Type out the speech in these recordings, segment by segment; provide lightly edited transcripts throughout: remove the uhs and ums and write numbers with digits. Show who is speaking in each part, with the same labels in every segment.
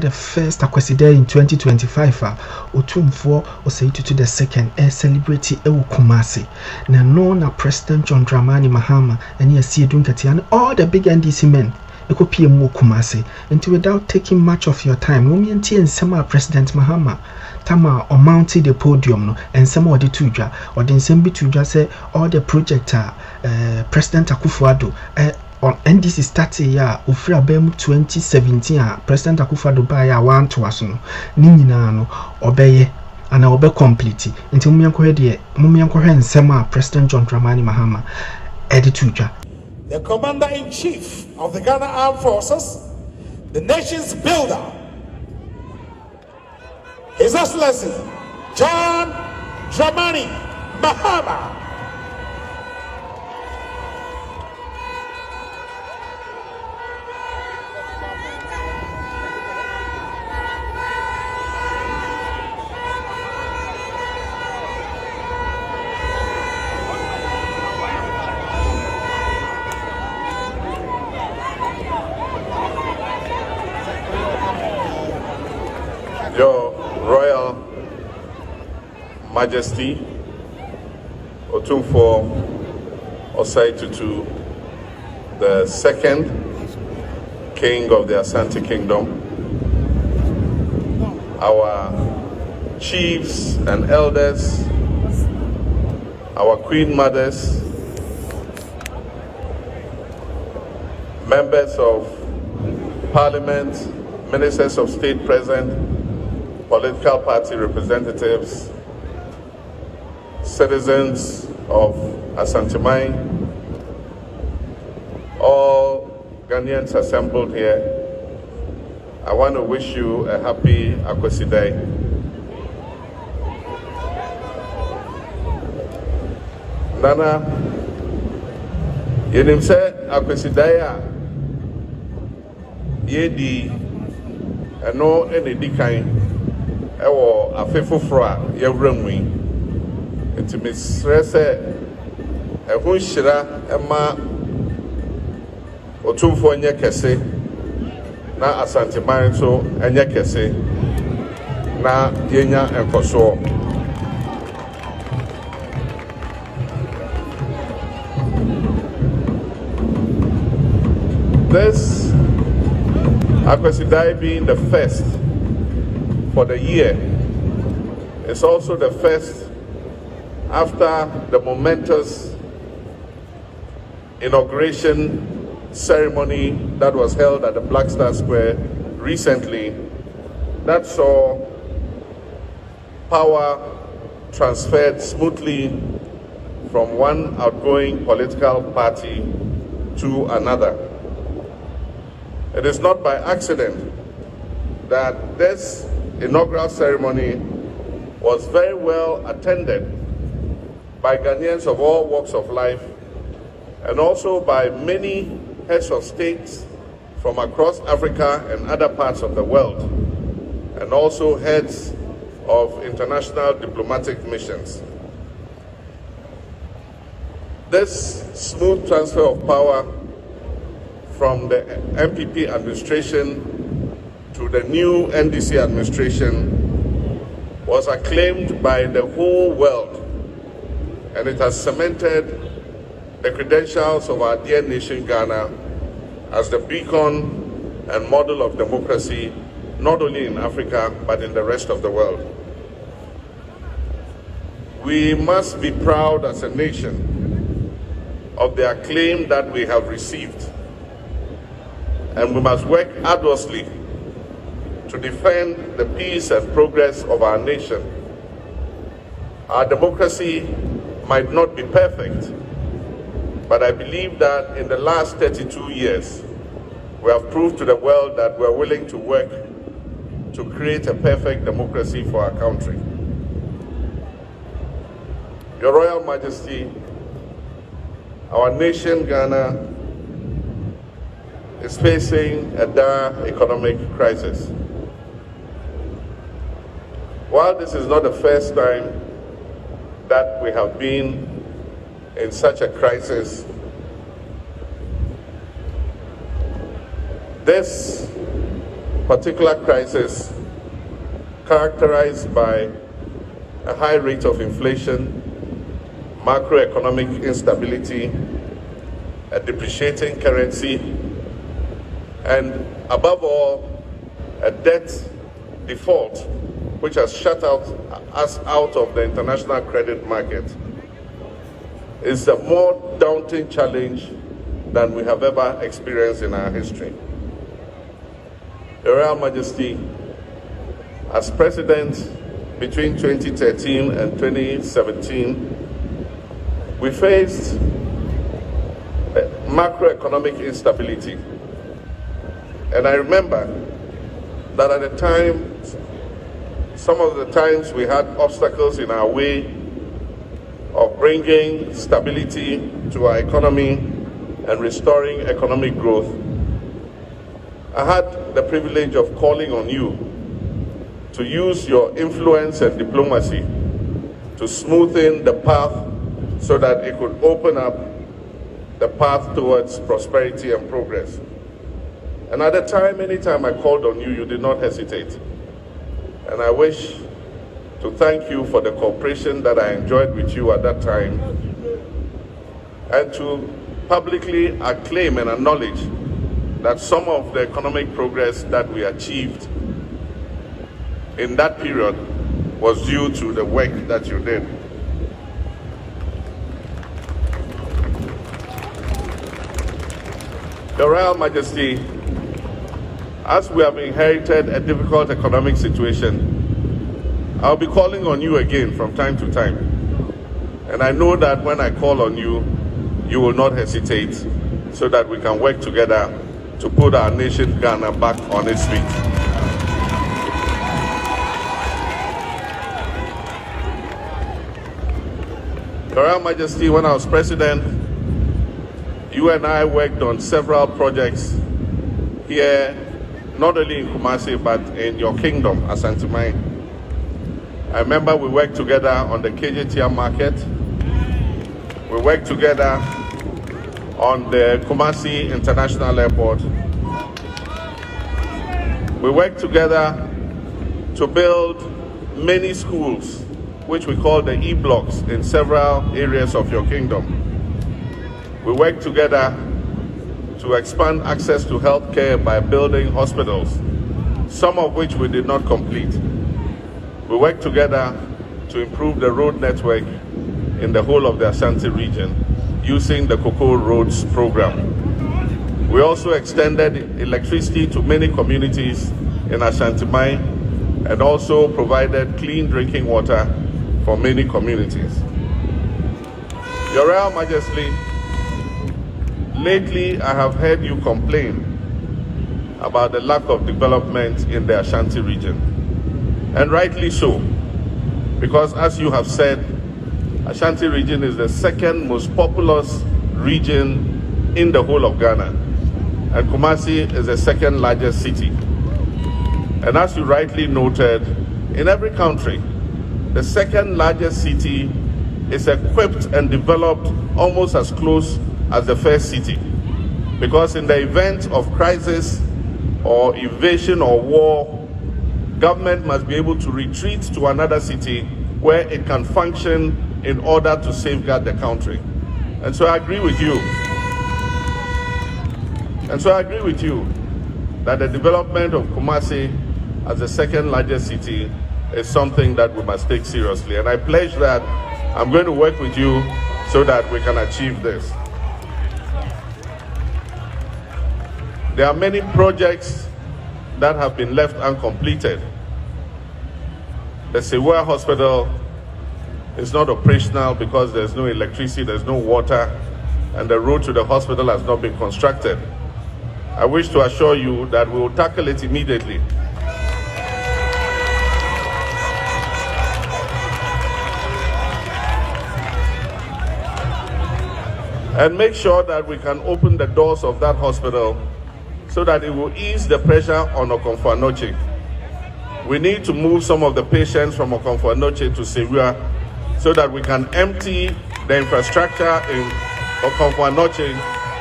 Speaker 1: the first Akwesi Day in 2025. Otumfour say to the second celebrate Kumasi. Na no na President John Dramani Mahama and yes see and all the big NDC men. PM Kumasi. And without taking much of your time, Womianti and Sama President Mahama Tama or mounted the podium no, and some of the tuja or the same tuja say all the project President Akufo-Addo on NDC started ya Ufra Bem 2017 President Akufo-Addo ba ya one to us no Nina no obeye and obe complete until Mumianko and Sama President John Dramani Mahama edituja.
Speaker 2: The Commander-in-Chief of the Ghana Armed Forces, the nation's builder, His Excellency John Dramani Mahama.
Speaker 3: Your Royal Majesty Otumfour Osei-Tutu, the second King of the Ashanti Kingdom, our chiefs and elders, our Queen Mothers, members of Parliament, Ministers of State present, political party representatives, citizens of Ashanti, all Ghanaians assembled here, I want to wish you a happy Akwesi Day. Nana, yenim se Akwesi Day a yedi eno ene dikan ewo afefoforo a yewramwi enti mesrɛ sɛ ɛho hyira ɛma Otumfour nyɛ kɛse na Ashanti so ɛnyɛ kɛse na yenya nkɔsoɔ. This Akwesi Day being the first for the year, it's also the first after the momentous inauguration ceremony that was held at the Black Star Square recently that saw power transferred smoothly from one outgoing political party to another. It is not by accident that this inaugural ceremony was very well attended by Ghanaians of all walks of life and also by many heads of states from across Africa and other parts of the world, and also heads of international diplomatic missions. This smooth transfer of power from the MPP administration to the new NDC administration was acclaimed by the whole world, and it has cemented the credentials of our dear nation Ghana as the beacon and model of democracy, not only in Africa, but in the rest of the world. We must be proud as a nation of the acclaim that we have received, and we must work arduously to defend the peace and progress of our nation. Our democracy might not be perfect, but I believe that in the last 32 years, we have proved to the world that we're willing to work to create a perfect democracy for our country. Your Royal Majesty, our nation, Ghana, is facing a dire economic crisis. While this is not the first time that we have been in such a crisis, this particular crisis characterized by a high rate of inflation, macroeconomic instability, a depreciating currency, and above all, a debt default which has shut us out of the international credit market, is a more daunting challenge than we have ever experienced in our history. Your Royal Majesty, as President between 2013 and 2017, we faced macroeconomic instability. And I remember that at the time, some of the times we had obstacles in our way of bringing stability to our economy and restoring economic growth. I had the privilege of calling on you to use your influence and diplomacy to smoothen the path so that it could open up the path towards prosperity and progress. And at the time, anytime I called on you, you did not hesitate. And I wish to thank you for the cooperation that I enjoyed with you at that time, and to publicly acclaim and acknowledge that some of the economic progress that we achieved in that period was due to the work that you did. Your Royal Majesty, as we have inherited a difficult economic situation, I'll be calling on you again from time to time. And I know that when I call on you, you will not hesitate, so that we can work together to put our nation, Ghana, back on its feet. Your Royal Majesty, when I was President, you and I worked on several projects here, not only in Kumasi, but in your kingdom, Ashanti. I remember we worked together on the KJTR market. We worked together on the Kumasi International Airport. We worked together to build many schools, which we call the E-blocks, in several areas of your kingdom. We worked together to expand access to healthcare by building hospitals, some of which we did not complete. We worked together to improve the road network in the whole of the Ashanti region using the Cocoa Roads program. We also extended electricity to many communities in Ashanti and also provided clean drinking water for many communities. Your Royal Majesty, lately I have heard you complain about the lack of development in the Ashanti region. And rightly so, because as you have said, Ashanti region is the second most populous region in the whole of Ghana, and Kumasi is the second largest city. And as you rightly noted, in every country, the second largest city is equipped and developed almost as close as the first city, because in the event of crisis or invasion or war, government must be able to retreat to another city where it can function in order to safeguard the country. And so I agree with you. That the development of Kumasi as the second largest city is something that we must take seriously. And I pledge that I'm going to work with you so that we can achieve this. There are many projects that have been left uncompleted. The Sewua Hospital is not operational because there's no electricity, there's no water, and the road to the hospital has not been constructed. I wish to assure you that we will tackle it immediately. And make sure that we can open the doors of that hospital so that it will ease the pressure on Otumfour. We need to move some of the patients from Otumfour to Sewua so that we can empty the infrastructure in Otumfour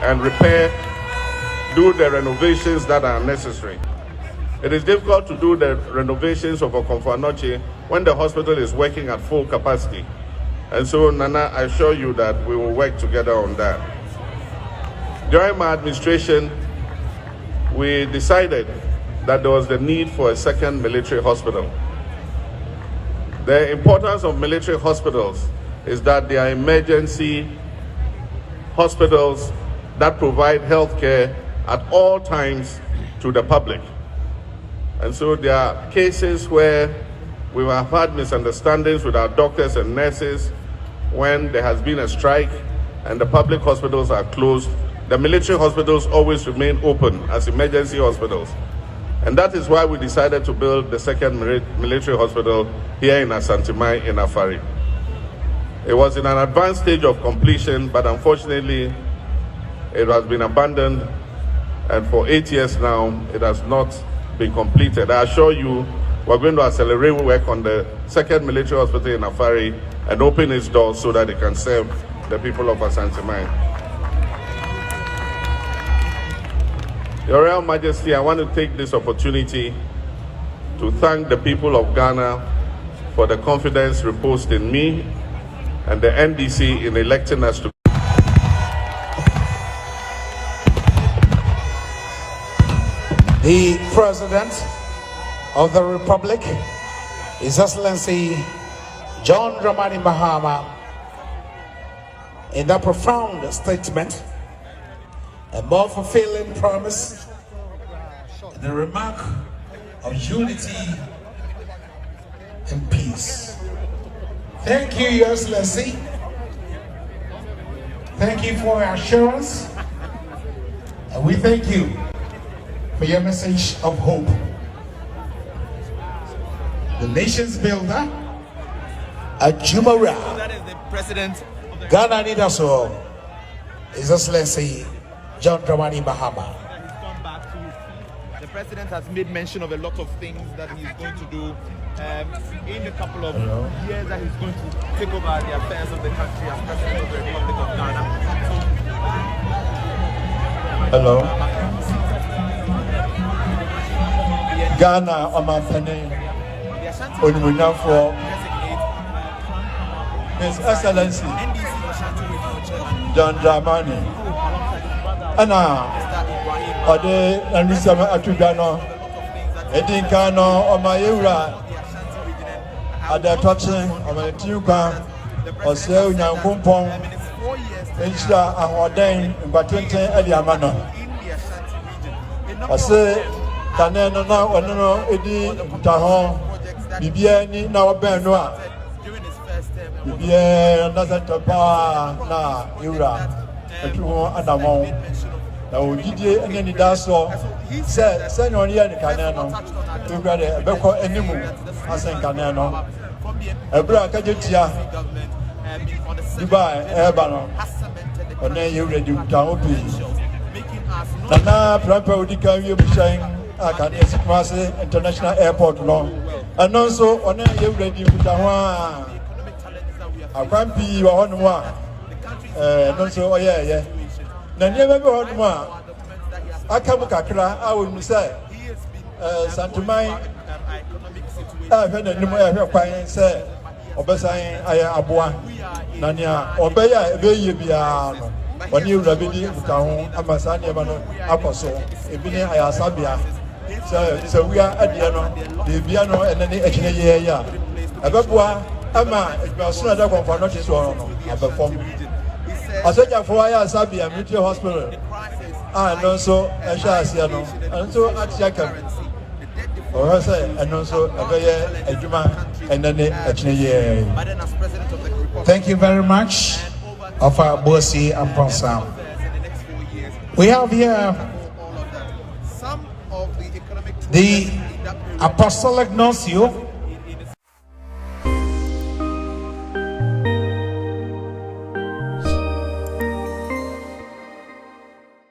Speaker 3: and repair, do the renovations that are necessary. It is difficult to do the renovations of Uncompleted when the hospital is working at full capacity. And so, Nana, I assure you that we will work together on that. During my administration, we decided that there was the need for a second military hospital. The importance of military hospitals is that they are emergency hospitals that provide health care at all times to the public. And so there are cases where we have had misunderstandings with our doctors and nurses when there has been a strike and the public hospitals are closed. The military hospitals always remain open as emergency hospitals. And that is why we decided to build the second military hospital here in Ashanti in Afari. It was in an advanced stage of completion, but unfortunately, it has been abandoned, and for 8 years now, it has not been completed. I assure you, we're going to accelerate work on the second military hospital in Afari and open its doors so that it can serve the people of Ashanti. Your Royal Majesty, I want to take this opportunity to thank the people of Ghana for the confidence reposed in me and the NDC in electing us to.
Speaker 2: The President of the Republic, His Excellency John Dramani Mahama, in that profound statement, a more fulfilling promise, the remark of unity and peace. Thank you, Your Excellency. Thank you for your assurance, and we thank you for your message of hope. The nation's builder, Ajumara,
Speaker 4: that is the president of the
Speaker 2: Ghana need us all, His Excellency John Dramani Mahama.
Speaker 4: The president has made mention of a lot of things that he's going to do in a couple of years, that he's going to take over the affairs of the country as president of the Republic of Ghana.
Speaker 5: Hello. Ghana, Omafene, Onimuna His Excellency John Dramani. Ana ode anusama atudano edinkano omayewura adatotchen omantiuka ose unyankumpon enhira ahoden mbatenten ade amano ose kaneno na wono edi mtaho bibia ni na obenu a bibia na zatopa na yura etu adamon na ogidie eneni daso se nyoni ya kaneno tugade ebeko enimu asen kaneno ebra kajetia Dubai ebano one yura di utaopi na prampa odika wi bushan akane Kumasi International Airport no anonso one yura di utaho akwampi wa hono a nonso oyeye na niema be hono a akamu kakra a wonu say santumai a hwe na nimu a hwe kwan say obesan aya aboa na nia obeya ebeye bia no woni ewura bedi buka ho amasa niema no akoso ebini aya sabia se wia adie no de bia no enene ekine ye ya abeboa ama edwaso na konfa no tiso no abefom asoja for aya sabia military hospital no so esha asia no so atiaka or say so abeye adwuma enene ekine ye.
Speaker 2: Thank you very much of our Bosi and Ponsam. We have here the Apostolic Nuncio